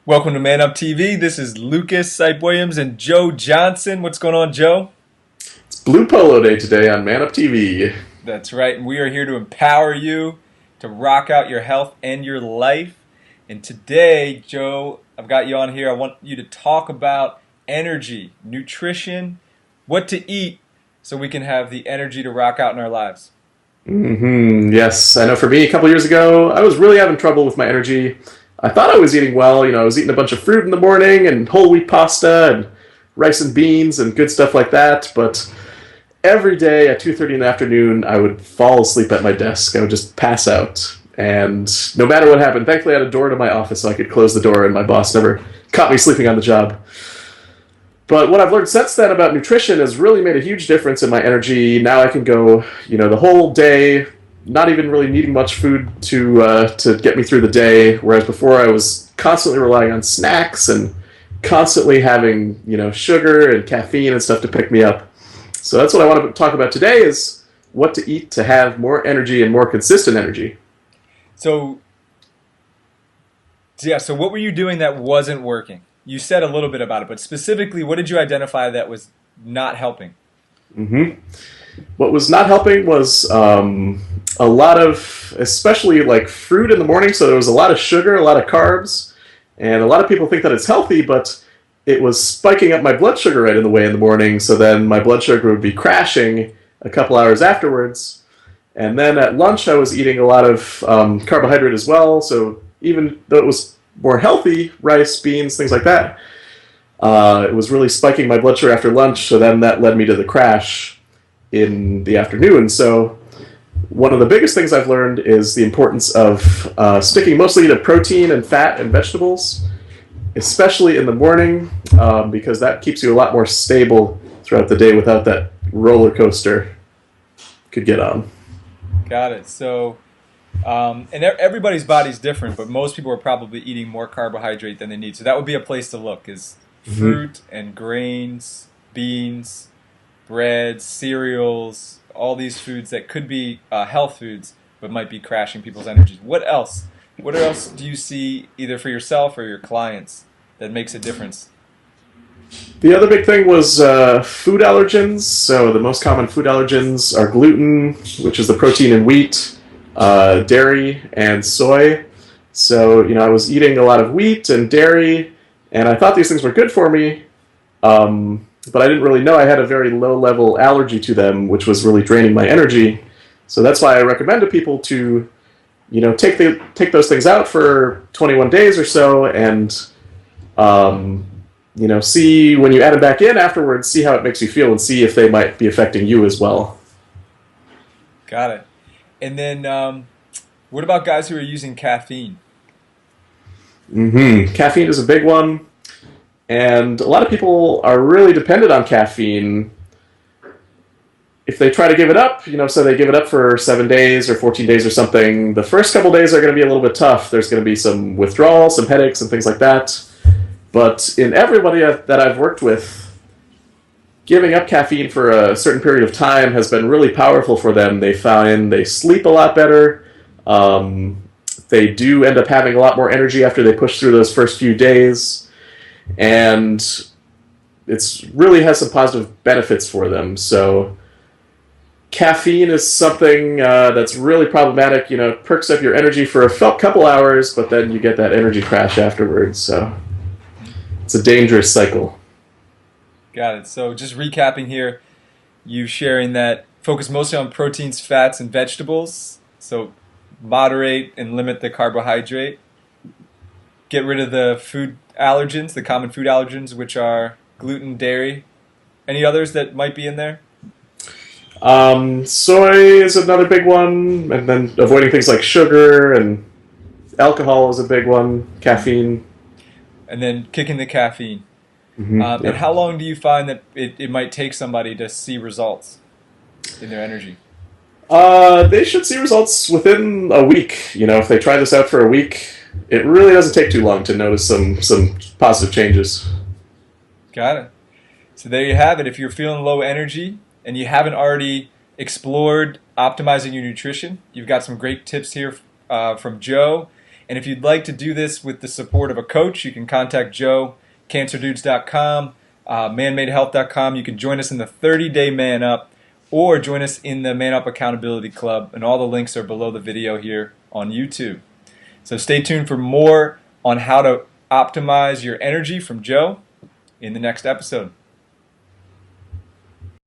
Welcome to Man Up TV. This is Lucas Seipp-Williams and Joe Johnson. What's going on, Joe? It's Blue Polo Day today on Man Up TV. That's right, and we are here to empower you to rock out your health and your life. And today, Joe, I've got you on here. I want you to talk about energy, nutrition, what to eat so we can have the energy to rock out in our lives. Yes, I know for me, a couple years ago, I was really having trouble with my energy. I thought I was eating well. I was eating a bunch of fruit in the morning and whole wheat pasta and rice and beans and good stuff like that. But every day at 2:30 in the afternoon, I would fall asleep at my desk. I would just pass out. And no matter what happened, thankfully I had a door to my office so I could close the door and my boss never caught me sleeping on the job. But what I've learned since then about nutrition has really made a huge difference in my energy. Now I can go, the whole day, not even really needing much food to get me through the day, whereas before I was constantly relying on snacks and constantly having, sugar and caffeine and stuff to pick me up. So that's what I want to talk about today is what to eat to have more energy and more consistent energy. So what were you doing that wasn't working? You said a little bit about it, but specifically, what did you identify that was not helping? What was not helping was a lot of, especially like fruit in the morning, so there was a lot of sugar, a lot of carbs, and a lot of people think that it's healthy, but it was spiking up my blood sugar right in the morning, so then my blood sugar would be crashing a couple hours afterwards. And then at lunch I was eating a lot of carbohydrate as well, so even though it was more healthy, rice, beans, things like that, it was really spiking my blood sugar after lunch, so then that led me to the crash in the afternoon. So one of the biggest things I've learned is the importance of sticking mostly to protein and fat and vegetables, especially in the morning, because that keeps you a lot more stable throughout the day without that roller coaster you could get on. Got it. So, and everybody's body's different, but most people are probably eating more carbohydrate than they need. So that would be a place to look, is fruit and grains, beans, breads, cereals, all these foods that could be health foods, but might be crashing people's energies. What else? What else do you see either for yourself or your clients that makes a difference? The other big thing was food allergens. So the most common food allergens are gluten, which is the protein in wheat, dairy, and soy. So, I was eating a lot of wheat and dairy, and I thought these things were good for me, but I didn't really know I had a very low-level allergy to them, which was really draining my energy. So that's why I recommend to people to, take those things out for 21 days or so, and see when you add them back in afterwards, see how it makes you feel and see if they might be affecting you as well. Got it. And then what about guys who are using caffeine? Caffeine is a big one, and a lot of people are really dependent on caffeine. If they try to give it up, so they give it up for 7 days or 14 days or something, the first couple days are going to be a little bit tough. There's going to be some withdrawal, some headaches and things like that. But in everybody that I've worked with, giving up caffeine for a certain period of time has been really powerful for them. They find they sleep a lot better. They do end up having a lot more energy after they push through those first few days. And it's really has some positive benefits for them. So caffeine is something that's really problematic. It perks up your energy for a couple hours, but then you get that energy crash afterwards. So it's a dangerous cycle. Got it. So just recapping here, you sharing that focus mostly on proteins, fats, and vegetables. So moderate and limit the carbohydrate. Get rid of the food allergens, the common food allergens, which are gluten, dairy. Any others that might be in there? Soy is another big one, and then avoiding things like sugar and alcohol is a big one, caffeine. And then kicking the caffeine. And how long do you find that it might take somebody to see results in their energy? They should see results within a week. If they try this out for a week, it really doesn't take too long to notice some positive changes. Got it. So there you have it. If you're feeling low energy and you haven't already explored optimizing your nutrition, you've got some great tips here from Joe. And if you'd like to do this with the support of a coach, you can contact Joe, cancerdudes.com, manmadehealth.com. You can join us in the 30-day Man Up, or join us in the Man Up Accountability Club, and all the links are below the video here on YouTube. So stay tuned for more on how to optimize your energy from Joe in the next episode.